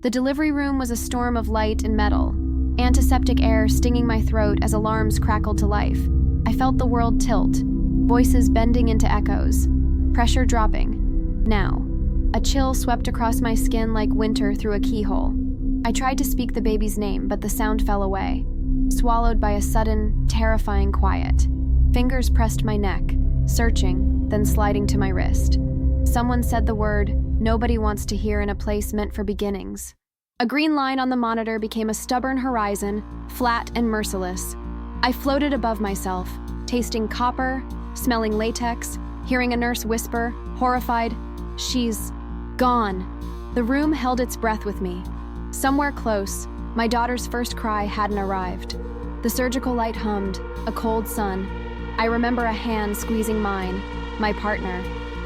The delivery room was a storm of light and metal, antiseptic air stinging my throat as alarms crackled to life. I felt the world tilt, voices bending into echoes, pressure dropping. Now, a chill swept across my skin like winter through a keyhole. I tried to speak the baby's name, but the sound fell away, swallowed by a sudden, terrifying quiet. Fingers pressed my neck, searching, then sliding to my wrist. Someone said the word nobody wants to hear in a place meant for beginnings. A green line on the monitor became a stubborn horizon, flat and merciless. I floated above myself, tasting copper, smelling latex, hearing a nurse whisper, horrified, "She's gone." The room held its breath with me. Somewhere close, my daughter's first cry hadn't arrived. The surgical light hummed, a cold sun. I remember a hand squeezing mine, my partner,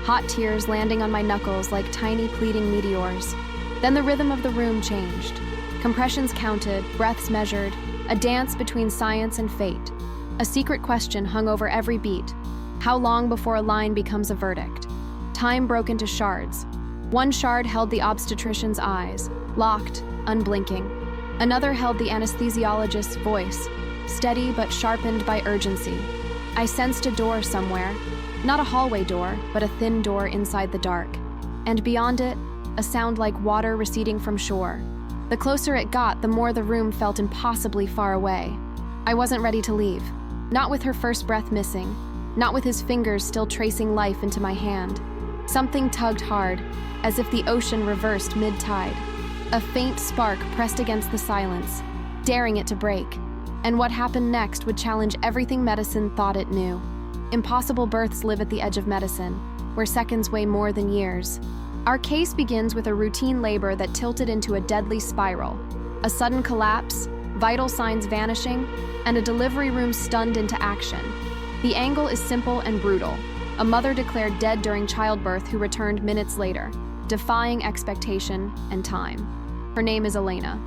hot tears landing on my knuckles like tiny pleading meteors. Then the rhythm of the room changed. Compressions counted, breaths measured, a dance between science and fate. A secret question hung over every beat. How long before a line becomes a verdict? Time broke into shards. One shard held the obstetrician's eyes, locked, unblinking. Another held the anesthesiologist's voice, steady but sharpened by urgency. I sensed a door somewhere, not a hallway door, but a thin door inside the dark. And beyond it, a sound like water receding from shore. The closer it got, the more the room felt impossibly far away. I wasn't ready to leave. Not with her first breath missing. Not with his fingers still tracing life into my hand. Something tugged hard, as if the ocean reversed mid-tide. A faint spark pressed against the silence, daring it to break. And what happened next would challenge everything medicine thought it knew. Impossible births live at the edge of medicine, where seconds weigh more than years. Our case begins with a routine labor that tilted into a deadly spiral. A sudden collapse, vital signs vanishing, and a delivery room stunned into action. The angle is simple and brutal. A mother declared dead during childbirth who returned minutes later, defying expectation and time. Her name is Elena,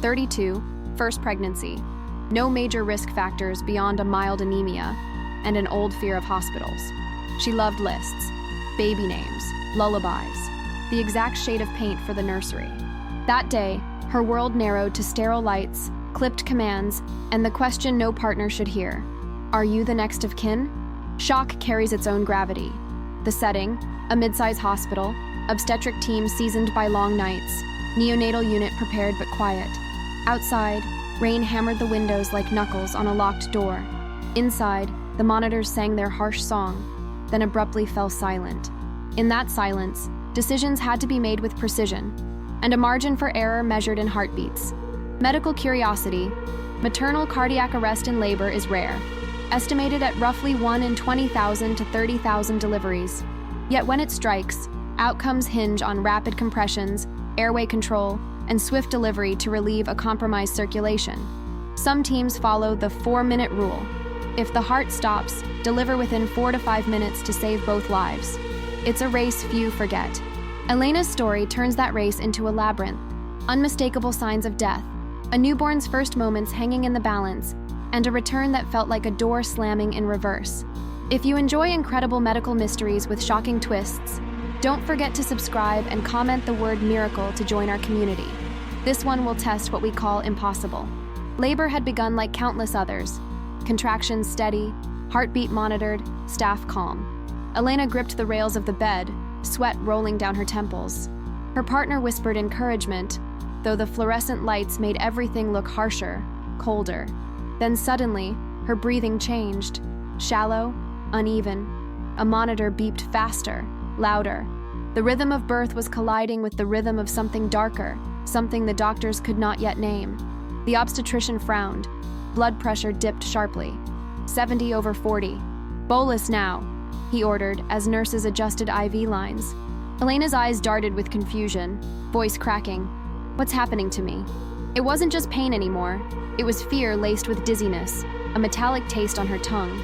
32, first pregnancy. No major risk factors beyond a mild anemia and an old fear of hospitals. She loved lists, baby names, lullabies, the exact shade of paint for the nursery. That day, her world narrowed to sterile lights, clipped commands, and the question no partner should hear. Are you the next of kin? Shock carries its own gravity. The setting, a mid-size hospital, obstetric team seasoned by long nights, neonatal unit prepared but quiet. Outside, rain hammered the windows like knuckles on a locked door. Inside, the monitors sang their harsh song, then abruptly fell silent. In that silence, decisions had to be made with precision, and a margin for error measured in heartbeats. Medical curiosity, maternal cardiac arrest in labor is rare, estimated at roughly 1 in 20,000 to 30,000 deliveries. Yet when it strikes, outcomes hinge on rapid compressions, airway control, and swift delivery to relieve a compromised circulation. Some teams follow the 4-minute rule. If the heart stops, deliver within 4 to 5 minutes to save both lives. It's a race few forget. Elena's story turns that race into a labyrinth. Unmistakable signs of death, a newborn's first moments hanging in the balance, and a return that felt like a door slamming in reverse. If you enjoy incredible medical mysteries with shocking twists, don't forget to subscribe and comment the word miracle to join our community. This one will test what we call impossible. Labor had begun like countless others. Contractions steady, heartbeat monitored, staff calm. Elena gripped the rails of the bed, sweat rolling down her temples. Her partner whispered encouragement, though the fluorescent lights made everything look harsher, colder. Then suddenly, her breathing changed. Shallow, uneven. A monitor beeped faster, louder. The rhythm of birth was colliding with the rhythm of something darker, something the doctors could not yet name. The obstetrician frowned. Blood pressure dipped sharply. 70/40. Bolus now, he ordered as nurses adjusted IV lines. Elena's eyes darted with confusion, voice cracking. What's happening to me? It wasn't just pain anymore. It was fear laced with dizziness, a metallic taste on her tongue.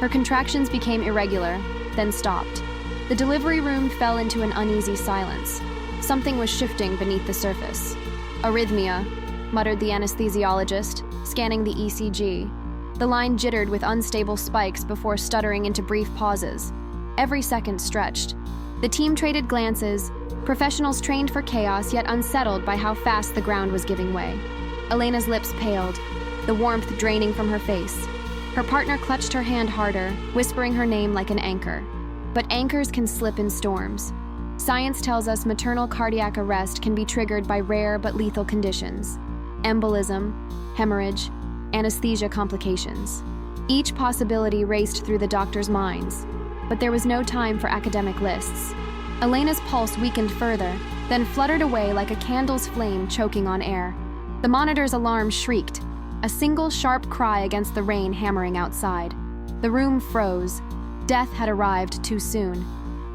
Her contractions became irregular, then stopped. The delivery room fell into an uneasy silence. Something was shifting beneath the surface. Arrhythmia, muttered the anesthesiologist, scanning the ECG. The line jittered with unstable spikes before stuttering into brief pauses. Every second stretched. The team traded glances, Professionals trained for chaos, yet unsettled by how fast the ground was giving way. Elena's lips paled, the warmth draining from her face. Her partner clutched her hand harder, whispering her name like an anchor. But anchors can slip in storms. Science tells us maternal cardiac arrest can be triggered by rare but lethal conditions: embolism, hemorrhage, anesthesia complications. Each possibility raced through the doctors' minds, but there was no time for academic lists. Elena's pulse weakened further, then fluttered away like a candle's flame choking on air. The monitor's alarm shrieked, a single sharp cry against the rain hammering outside. The room froze. Death had arrived too soon.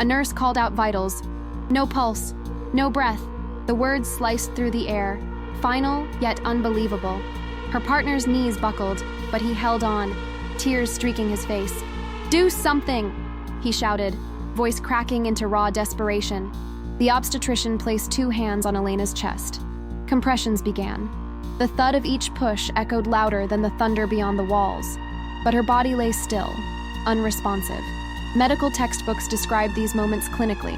A nurse called out vitals. No pulse, no breath. The words sliced through the air, final yet unbelievable. Her partner's knees buckled, but he held on, tears streaking his face. "Do something!" he shouted, voice cracking into raw desperation. The obstetrician placed 2 hands on Elena's chest. Compressions began. The thud of each push echoed louder than the thunder beyond the walls, but her body lay still, unresponsive. Medical textbooks describe these moments clinically: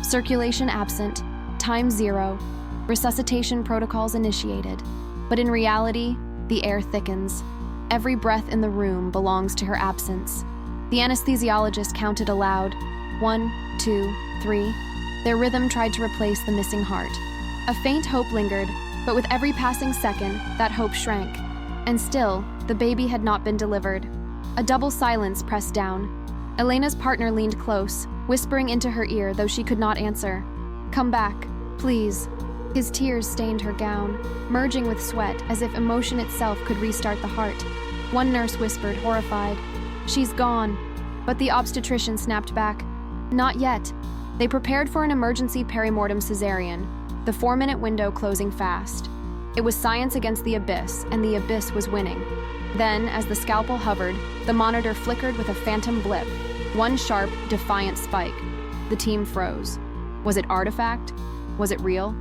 circulation absent, time 0, resuscitation protocols initiated. But in reality, the air thickens. Every breath in the room belongs to her absence. The anesthesiologist counted aloud: 1, 2, 3. Their rhythm tried to replace the missing heart. A faint hope lingered, but with every passing second, that hope shrank. And still, the baby had not been delivered. A double silence pressed down. Elena's partner leaned close, whispering into her ear, though she could not answer. "Come back, please." His tears stained her gown, merging with sweat as if emotion itself could restart the heart. One nurse whispered, horrified, "She's gone." But the obstetrician snapped back, "Not yet." They prepared for an emergency perimortem cesarean, the 4-minute window closing fast. It was science against the abyss, and the abyss was winning. Then, as the scalpel hovered, the monitor flickered with a phantom blip, one sharp, defiant spike. The team froze. Was it artifact? Was it real?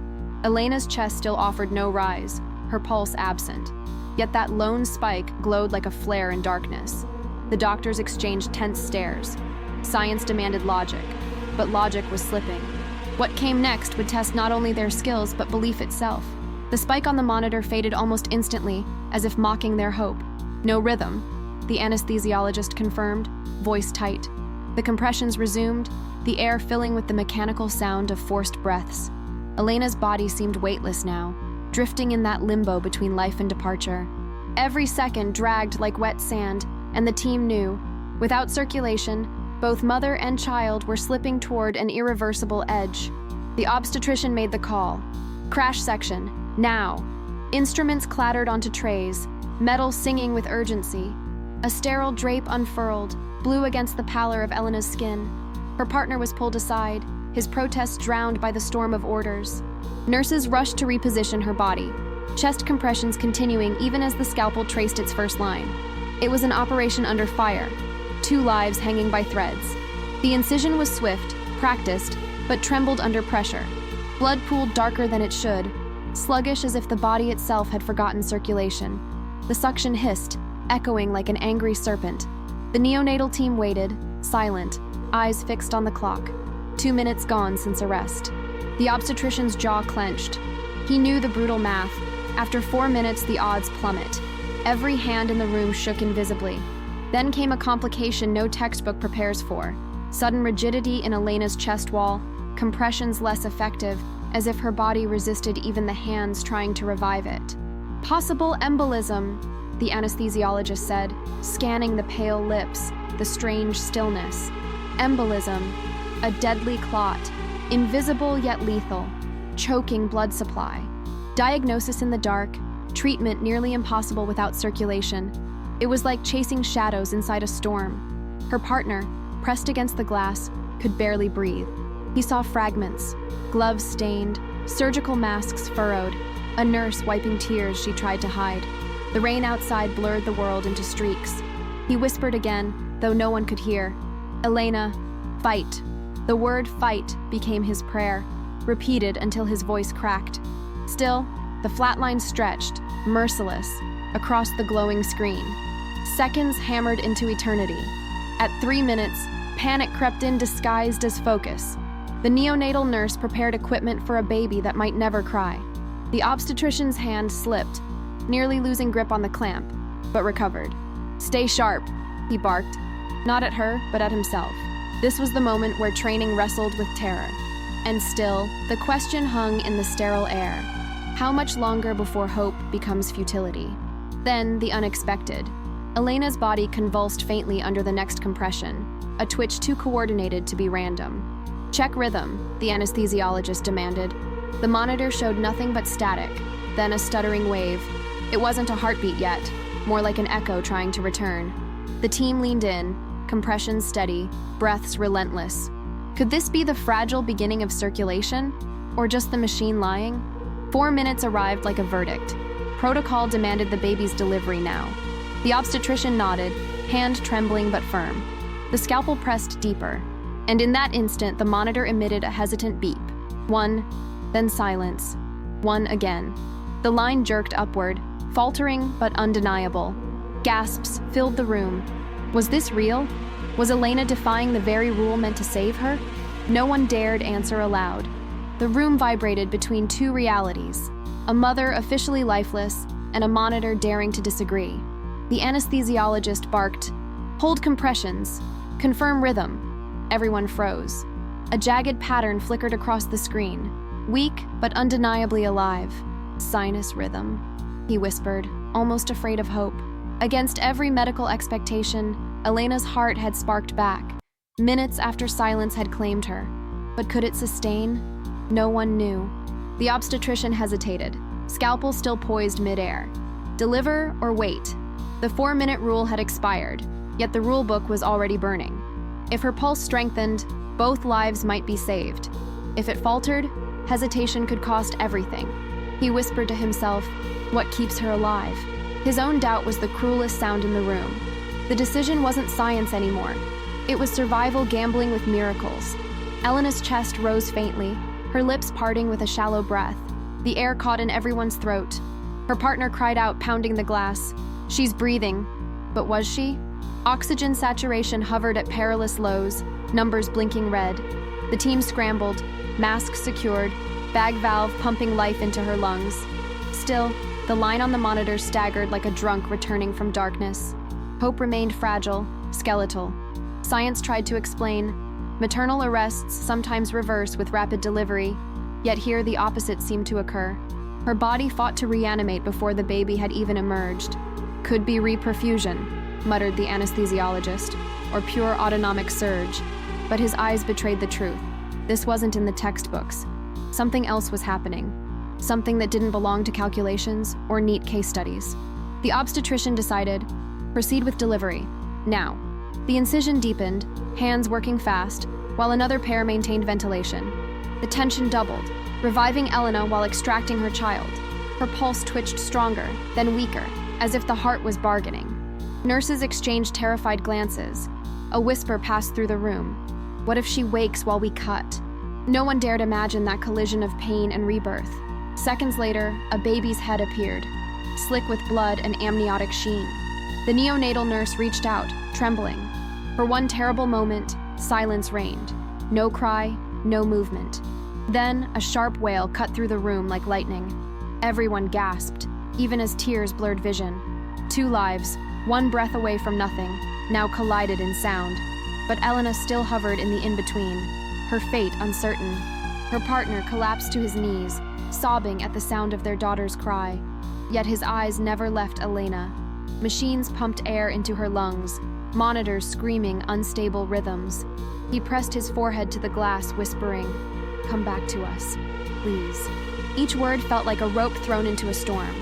Elena's chest still offered no rise, her pulse absent. Yet that lone spike glowed like a flare in darkness. The doctors exchanged tense stares. Science demanded logic, but logic was slipping. What came next would test not only their skills, but belief itself. The spike on the monitor faded almost instantly, as if mocking their hope. No rhythm, the anesthesiologist confirmed, voice tight. The compressions resumed, the air filling with the mechanical sound of forced breaths. Elena's body seemed weightless now, drifting in that limbo between life and departure. Every second dragged like wet sand, and the team knew, without circulation, both mother and child were slipping toward an irreversible edge. The obstetrician made the call. Crash section, now. Instruments clattered onto trays, metal singing with urgency. A sterile drape unfurled, blue against the pallor of Elena's skin. Her partner was pulled aside, his protests drowned by the storm of orders. Nurses rushed to reposition her body, chest compressions continuing even as the scalpel traced its first line. It was an operation under fire, 2 lives hanging by threads. The incision was swift, practiced, but trembled under pressure. Blood pooled darker than it should, sluggish as if the body itself had forgotten circulation. The suction hissed, echoing like an angry serpent. The neonatal team waited, silent, eyes fixed on the clock. 2 minutes gone since arrest. The obstetrician's jaw clenched. He knew the brutal math. After 4 minutes, the odds plummet. Every hand in the room shook invisibly. Then came a complication no textbook prepares for. Sudden rigidity in Elena's chest wall, compressions less effective, as if her body resisted even the hands trying to revive it. Possible embolism, the anesthesiologist said, scanning the pale lips, the strange stillness. Embolism, a deadly clot, invisible yet lethal, choking blood supply. Diagnosis in the dark, treatment nearly impossible without circulation. It was like chasing shadows inside a storm. Her partner, pressed against the glass, could barely breathe. He saw fragments, gloves stained, surgical masks furrowed, a nurse wiping tears she tried to hide. The rain outside blurred the world into streaks. He whispered again, though no one could hear. "Elena, fight." The word fight became his prayer, repeated until his voice cracked. Still, the flat line stretched, merciless, across the glowing screen. Seconds hammered into eternity. At 3 minutes, panic crept in disguised as focus. The neonatal nurse prepared equipment for a baby that might never cry. The obstetrician's hand slipped, nearly losing grip on the clamp, but recovered. "Stay sharp," he barked, not at her, but at himself. This was the moment where training wrestled with terror. And still, the question hung in the sterile air. How much longer before hope becomes futility? Then, the unexpected. Elena's body convulsed faintly under the next compression, a twitch too coordinated to be random. "Check rhythm," the anesthesiologist demanded. The monitor showed nothing but static, then a stuttering wave. It wasn't a heartbeat yet, more like an echo trying to return. The team leaned in, compressions steady, breaths relentless. Could this be the fragile beginning of circulation? Or just the machine lying? 4 minutes arrived like a verdict. Protocol demanded the baby's delivery now. The obstetrician nodded, hand trembling but firm. The scalpel pressed deeper, and in that instant the monitor emitted a hesitant beep. One, then silence. One again. The line jerked upward, faltering but undeniable. Gasps filled the room. Was this real? Was Elena defying the very rule meant to save her? No one dared answer aloud. The room vibrated between two realities, a mother officially lifeless and a monitor daring to disagree. The anesthesiologist barked, "Hold compressions. Confirm rhythm." Everyone froze. A jagged pattern flickered across the screen, weak but undeniably alive. "Sinus rhythm," he whispered, almost afraid of hope. Against every medical expectation, Elena's heart had sparked back, minutes after silence had claimed her. But could it sustain? No one knew. The obstetrician hesitated, scalpel still poised midair. Deliver or wait? The 4-minute rule had expired, yet the rule book was already burning. If her pulse strengthened, both lives might be saved. If it faltered, hesitation could cost everything. He whispered to himself, what keeps her alive? His own doubt was the cruelest sound in the room. The decision wasn't science anymore. It was survival gambling with miracles. Elena's chest rose faintly, her lips parting with a shallow breath. The air caught in everyone's throat. Her partner cried out, pounding the glass. "She's breathing." But was she? Oxygen saturation hovered at perilous lows, numbers blinking red. The team scrambled, mask secured, bag valve pumping life into her lungs. Still, the line on the monitor staggered like a drunk returning from darkness. Hope remained fragile, skeletal. Science tried to explain. Maternal arrests sometimes reverse with rapid delivery, yet here the opposite seemed to occur. Her body fought to reanimate before the baby had even emerged. "Could be reperfusion," muttered the anesthesiologist, "or pure autonomic surge." But his eyes betrayed the truth. This wasn't in the textbooks. Something else was happening. Something that didn't belong to calculations or neat case studies. The obstetrician decided, proceed with delivery, now. The incision deepened, hands working fast, while another pair maintained ventilation. The tension doubled, reviving Elena while extracting her child. Her pulse twitched stronger, then weaker, as if the heart was bargaining. Nurses exchanged terrified glances. A whisper passed through the room. What if she wakes while we cut? No one dared imagine that collision of pain and rebirth. Seconds later, a baby's head appeared, slick with blood and amniotic sheen. The neonatal nurse reached out, trembling. For one terrible moment, silence reigned. No cry, no movement. Then, a sharp wail cut through the room like lightning. Everyone gasped, even as tears blurred vision. 2 lives, 1 breath away from nothing, now collided in sound. But Elena still hovered in the in-between, her fate uncertain. Her partner collapsed to his knees, sobbing at the sound of their daughter's cry. Yet his eyes never left Elena. Machines pumped air into her lungs, monitors screaming unstable rhythms. He pressed his forehead to the glass, whispering, "Come back to us, please." Each word felt like a rope thrown into a storm.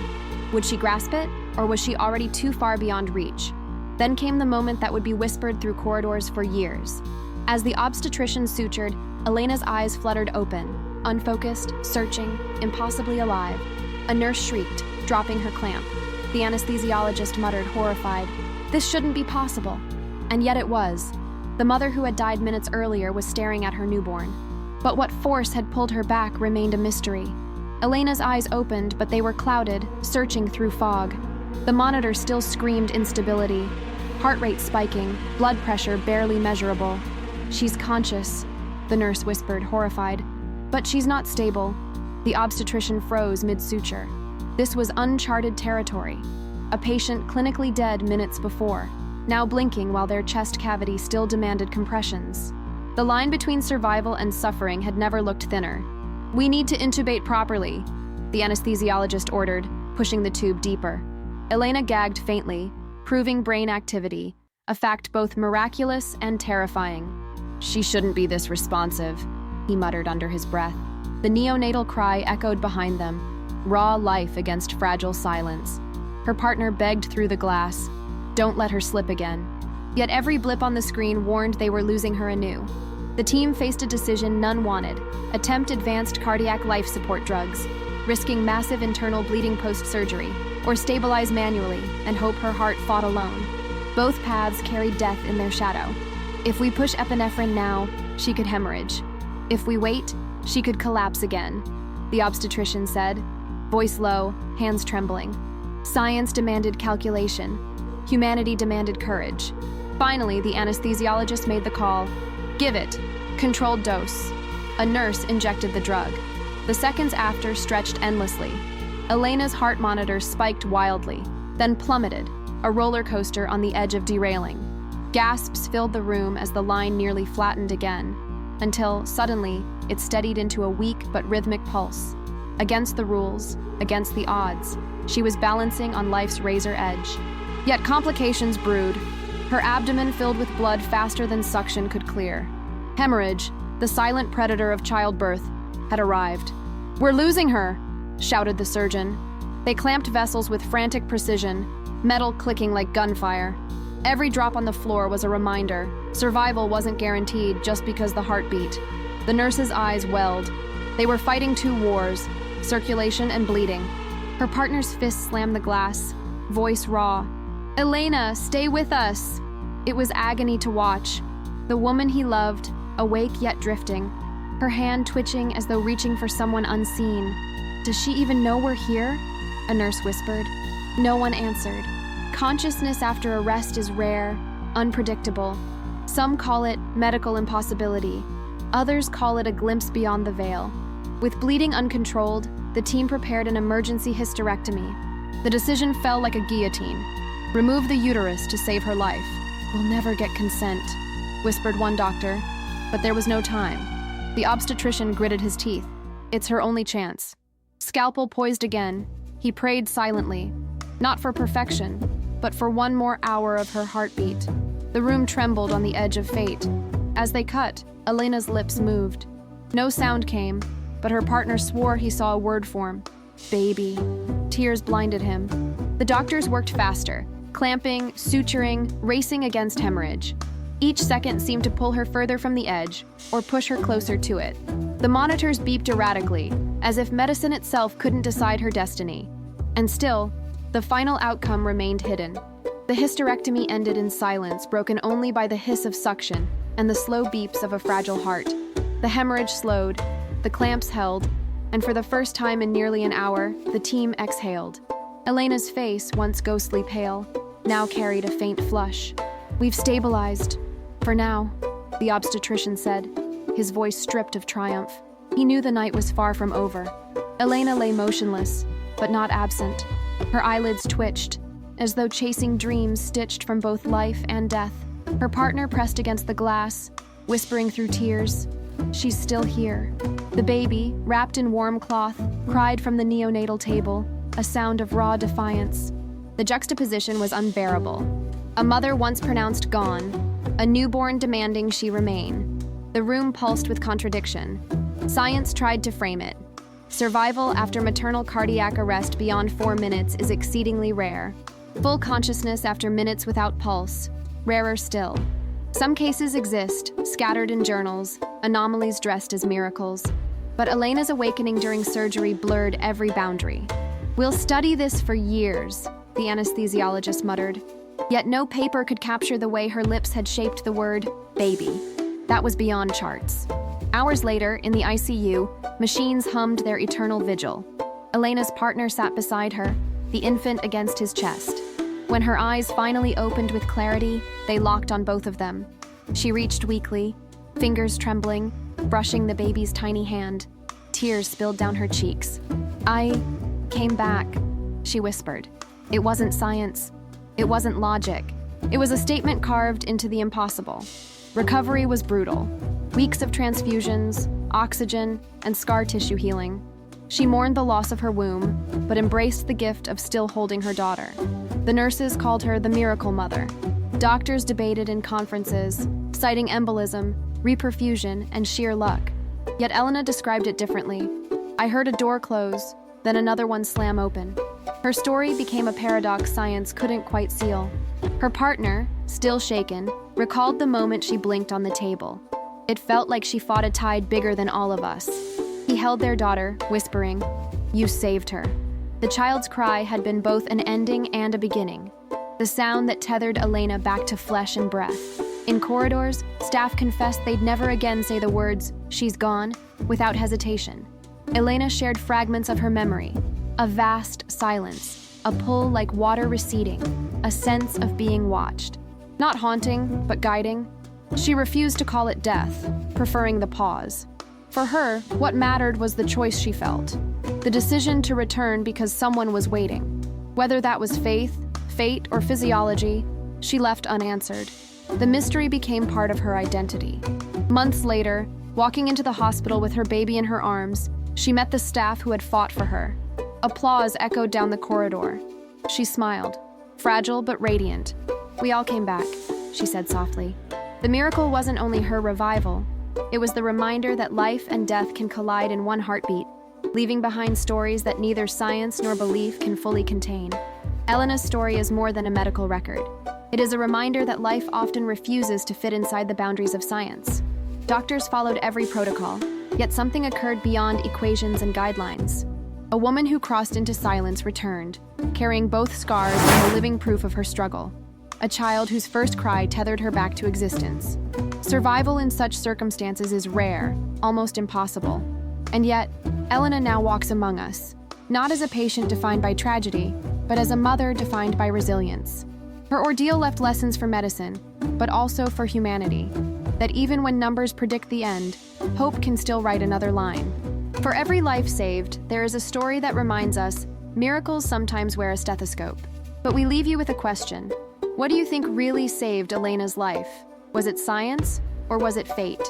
Would she grasp it, or was she already too far beyond reach? Then came the moment that would be whispered through corridors for years. As the obstetrician sutured, Elena's eyes fluttered open, unfocused, searching, impossibly alive. A nurse shrieked, dropping her clamp. The anesthesiologist muttered, horrified, "This shouldn't be possible." And yet it was. The mother who had died minutes earlier was staring at her newborn. But what force had pulled her back remained a mystery. Elena's eyes opened, but they were clouded, searching through fog. The monitor still screamed instability, heart rate spiking, blood pressure barely measurable. "She's conscious." the nurse whispered, horrified. But she's not stable. The obstetrician froze mid-suture. This was uncharted territory. A patient clinically dead minutes before, now blinking while their chest cavity still demanded compressions. The line between survival and suffering had never looked thinner. "We need to intubate properly," the anesthesiologist ordered, pushing the tube deeper. Elena gagged faintly, proving brain activity, a fact both miraculous and terrifying. "She shouldn't be this responsive," he muttered under his breath. The neonatal cry echoed behind them, raw life against fragile silence. Her partner begged through the glass, "Don't let her slip again." Yet every blip on the screen warned they were losing her anew. The team faced a decision none wanted: attempt advanced cardiac life support drugs, risking massive internal bleeding post-surgery, or stabilize manually and hope her heart fought alone. Both paths carried death in their shadow. If we push epinephrine now, she could hemorrhage. If we wait, she could collapse again, the obstetrician said, voice low, hands trembling. Science demanded calculation. Humanity demanded courage. Finally, the anesthesiologist made the call. "Give it. Controlled dose." A nurse injected the drug. The seconds after stretched endlessly. Elena's heart monitor spiked wildly, then plummeted, a roller coaster on the edge of derailing. Gasps filled the room as the line nearly flattened again, until, suddenly, it steadied into a weak but rhythmic pulse. Against the rules, against the odds, she was balancing on life's razor edge. Yet complications brewed. Her abdomen filled with blood faster than suction could clear. Hemorrhage, the silent predator of childbirth, had arrived. "We're losing her," shouted the surgeon. They clamped vessels with frantic precision, metal clicking like gunfire. Every drop on the floor was a reminder. Survival wasn't guaranteed just because the heart beat. The nurse's eyes welled. They were fighting two wars, circulation and bleeding. Her partner's fist slammed the glass, voice raw. "Elena, stay with us!" It was agony to watch. The woman he loved, awake yet drifting, her hand twitching as though reaching for someone unseen. "Does she even know we're here?" a nurse whispered. No one answered. Consciousness after arrest is rare, unpredictable. Some call it medical impossibility. Others call it a glimpse beyond the veil. With bleeding uncontrolled, the team prepared an emergency hysterectomy. The decision fell like a guillotine. Remove the uterus to save her life. "We'll never get consent," whispered one doctor, but there was no time. The obstetrician gritted his teeth. It's her only chance. Scalpel poised again, he prayed silently, not for perfection, but for one more hour of her heartbeat. The room trembled on the edge of fate. As they cut, Elena's lips moved. No sound came, but her partner swore he saw a word form. "Baby." Tears blinded him. The doctors worked faster, clamping, suturing, racing against hemorrhage. Each second seemed to pull her further from the edge or push her closer to it. The monitors beeped erratically, as if medicine itself couldn't decide her destiny. And still, the final outcome remained hidden. The hysterectomy ended in silence, broken only by the hiss of suction and the slow beeps of a fragile heart. The hemorrhage slowed, the clamps held, and for the first time in nearly an hour, the team exhaled. Elena's face, once ghostly pale, now carried a faint flush. "We've stabilized. For now," the obstetrician said, his voice stripped of triumph. He knew the night was far from over. Elena lay motionless, but not absent. Her eyelids twitched, as though chasing dreams stitched from both life and death. Her partner pressed against the glass, whispering through tears, "She's still here." The baby, wrapped in warm cloth, cried from the neonatal table, a sound of raw defiance. The juxtaposition was unbearable. A mother once pronounced gone, a newborn demanding she remain. The room pulsed with contradiction. Science tried to frame it. Survival after maternal cardiac arrest beyond 4 minutes is exceedingly rare. Full consciousness after minutes without pulse, rarer still. Some cases exist, scattered in journals, anomalies dressed as miracles. But Elena's awakening during surgery blurred every boundary. "We'll study this for years," the anesthesiologist muttered. Yet no paper could capture the way her lips had shaped the word, baby. That was beyond charts. Hours later, in the ICU, machines hummed their eternal vigil. Elena's partner sat beside her, the infant against his chest. When her eyes finally opened with clarity, they locked on both of them. She reached weakly, fingers trembling, brushing the baby's tiny hand. Tears spilled down her cheeks. "I came back," she whispered. It wasn't science. It wasn't logic. It was a statement carved into the impossible. Recovery was brutal. Weeks of transfusions, oxygen, and scar tissue healing. She mourned the loss of her womb, but embraced the gift of still holding her daughter. The nurses called her the miracle mother. Doctors debated in conferences, citing embolism, reperfusion, and sheer luck. Yet Elena described it differently. "I heard a door close, then another one slam open." Her story became a paradox science couldn't quite seal. Her partner, still shaken, recalled the moment she blinked on the table. It felt like she fought a tide bigger than all of us. He held their daughter, whispering, "You saved her." The child's cry had been both an ending and a beginning, the sound that tethered Elena back to flesh and breath. In corridors, staff confessed they'd never again say the words, "She's gone," without hesitation. Elena shared fragments of her memory, a vast silence, a pull like water receding, a sense of being watched. Not haunting, but guiding. She refused to call it death, preferring the pause. For her, what mattered was the choice she felt, the decision to return because someone was waiting. Whether that was faith, fate, or physiology, she left unanswered. The mystery became part of her identity. Months later, walking into the hospital with her baby in her arms, she met the staff who had fought for her. Applause echoed down the corridor. She smiled, fragile but radiant. "We all came back," she said softly. The miracle wasn't only her revival, it was the reminder that life and death can collide in one heartbeat, leaving behind stories that neither science nor belief can fully contain. Elena's story is more than a medical record. It is a reminder that life often refuses to fit inside the boundaries of science. Doctors followed every protocol, yet something occurred beyond equations and guidelines. A woman who crossed into silence returned, carrying both scars and the living proof of her struggle. A child whose first cry tethered her back to existence. Survival in such circumstances is rare, almost impossible. And yet, Elena now walks among us, not as a patient defined by tragedy, but as a mother defined by resilience. Her ordeal left lessons for medicine, but also for humanity, that even when numbers predict the end, hope can still write another line. For every life saved, there is a story that reminds us miracles sometimes wear a stethoscope. But we leave you with a question. What do you think really saved Elena's life? Was it science or was it fate?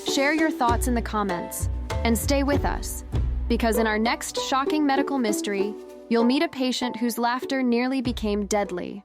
Share your thoughts in the comments and stay with us, because in our next shocking medical mystery, you'll meet a patient whose laughter nearly became deadly.